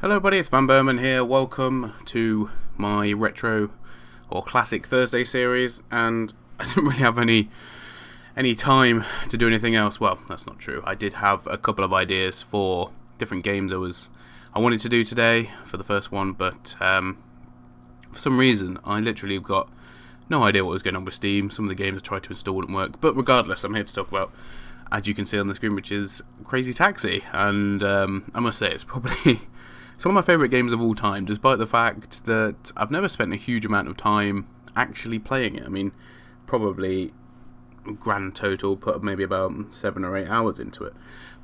Hello buddy, it's vanburman here. Welcome to my retro or classic Thursday series, and I didn't really have any time to do anything else. Well, that's not true. I did have a couple of ideas for different games I wanted to do today for the first one, but for some reason I literally got no idea what was going on with Steam. Some of the games I tried to install wouldn't work, but regardless, I'm here to talk about, as you can see on the screen, which is Crazy Taxi, and I must say it's probably some of my favourite games of all time, despite the fact that I've never spent a huge amount of time actually playing it. I mean, probably grand total, put maybe about 7 or 8 hours into it.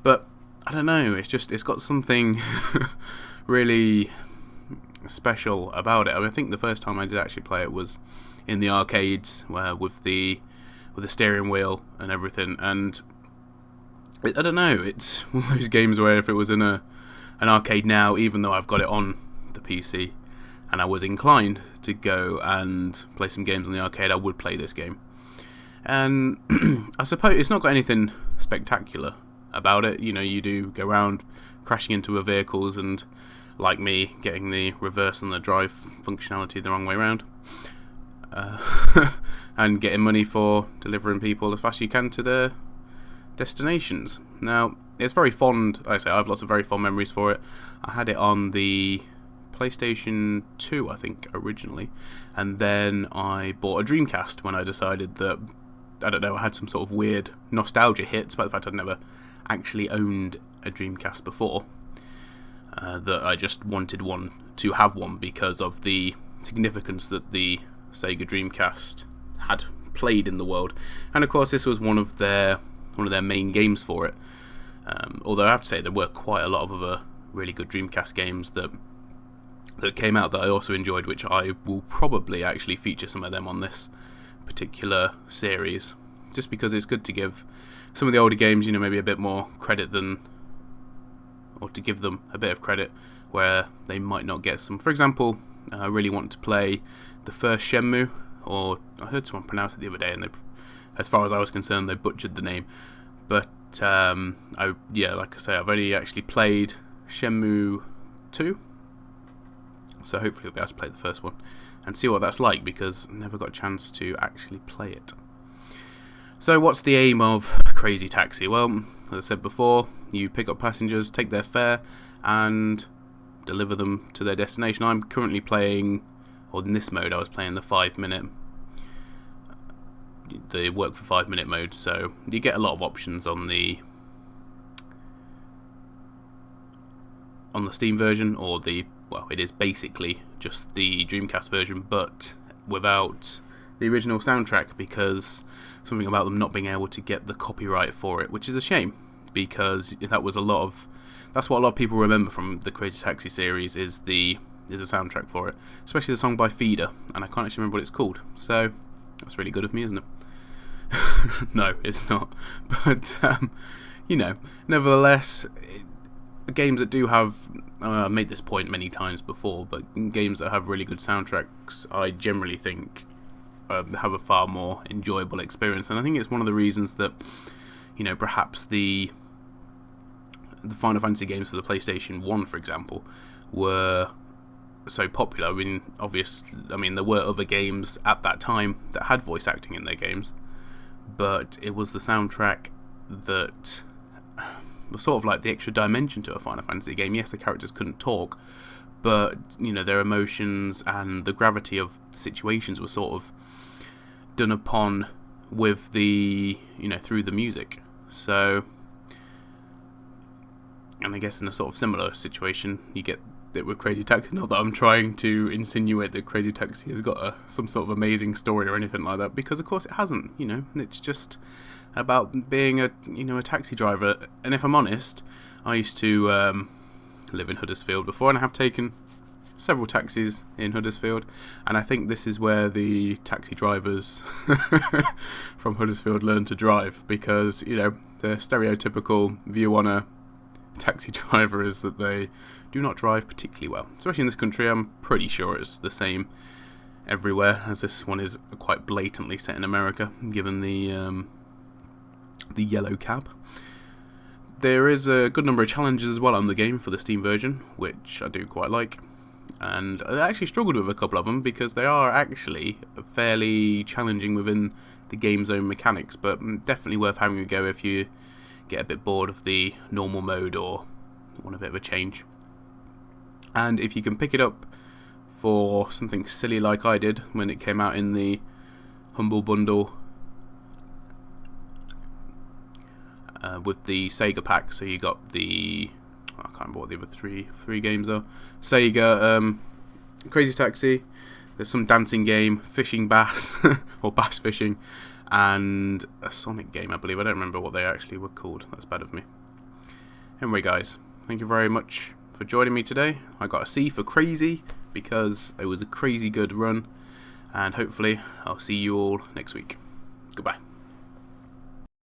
But I don't know, it's got something really special about it. I mean, I think the first time I did actually play it was in the arcades, where with the steering wheel and everything. And I don't know, it's one of those games where if it was in an arcade now, even though I've got it on the PC and I was inclined to go and play some games on the arcade, I would play this game. And I suppose it's not got anything spectacular about it. You know, you do go around crashing into vehicles and, like me, getting the reverse and the drive functionality the wrong way around, and getting money for delivering people as fast as you can to their destinations. Now, it's very fond, like I say, I have lots of very fond memories for it. I had it on the PlayStation 2, I think, originally, and then I bought a Dreamcast when I decided that, I don't know, I had some sort of weird nostalgia hits about the fact I'd never actually owned a Dreamcast before, that I just wanted to have one because of the significance that the Sega Dreamcast had played in the world. And of course, this was one of their main games for it. Although I have to say there were quite a lot of other really good Dreamcast games that came out that I also enjoyed, which I will probably actually feature some of them on this particular series, just because it's good to give some of the older games, you know, maybe a bit more credit or to give them a bit of credit where they might not get some. For example, I really want to play the first Shenmue, or I heard someone pronounce it the other day, and as far as I was concerned, they butchered the name. But like I say, I've only actually played Shenmue 2, so hopefully I'll be able to play the first one and see what that's like, because I never got a chance to actually play it. So what's the aim of Crazy Taxi? Well, as I said before, you pick up passengers, take their fare, and deliver them to their destination. I'm currently playing, or in this mode I was playing the work for 5 minute mode, so you get a lot of options on the Steam version, or it is basically just the Dreamcast version, but without the original soundtrack, because something about them not being able to get the copyright for it, which is a shame, because that's what a lot of people remember from the Crazy Taxi series is the soundtrack for it, especially the song by Feeder, and I can't actually remember what it's called, so that's really good of me, isn't it? No, it's not. But, nevertheless, games that do have, I've made this point many times before, but games that have really good soundtracks, I generally think have a far more enjoyable experience. And I think it's one of the reasons that, perhaps the Final Fantasy games for the PlayStation 1, for example, were so popular. I mean, there were other games at that time that had voice acting in their games, but it was the soundtrack that was sort of like the extra dimension to a Final Fantasy game. Yes, the characters couldn't talk, but their emotions and the gravity of situations were sort of done upon with the through the music. So, and I guess in a sort of similar situation, you get it with Crazy Taxi. Not that I'm trying to insinuate that Crazy Taxi has got some sort of amazing story or anything like that, because of course it hasn't. It's just about being a taxi driver. And if I'm honest, I used to live in Huddersfield before, and I have taken several taxis in Huddersfield, and I think this is where the taxi drivers from Huddersfield learn to drive, because the stereotypical view on a taxi driver is that they do not drive particularly well, especially in this country. I'm pretty sure it's the same everywhere, as this one is quite blatantly set in America, given the yellow cab. there is a good number of challenges as well on the game for the Steam version, which I do quite like. And I actually struggled with a couple of them because they are actually fairly challenging within the game's own mechanics, but definitely worth having a go if you get a bit bored of the normal mode or want a bit of a change. And if you can pick it up for something silly like I did when it came out in the Humble Bundle with the Sega pack, so you got the, I can't remember what the other three games are. Sega, Crazy Taxi, there's some dancing game, fishing bass, or bass fishing, and a Sonic game, I believe. I don't remember what they actually were called. That's bad of me. Anyway, guys, thank you very much for joining me today. I got a C for crazy because it was a crazy good run, and hopefully I'll see you all next week. Goodbye.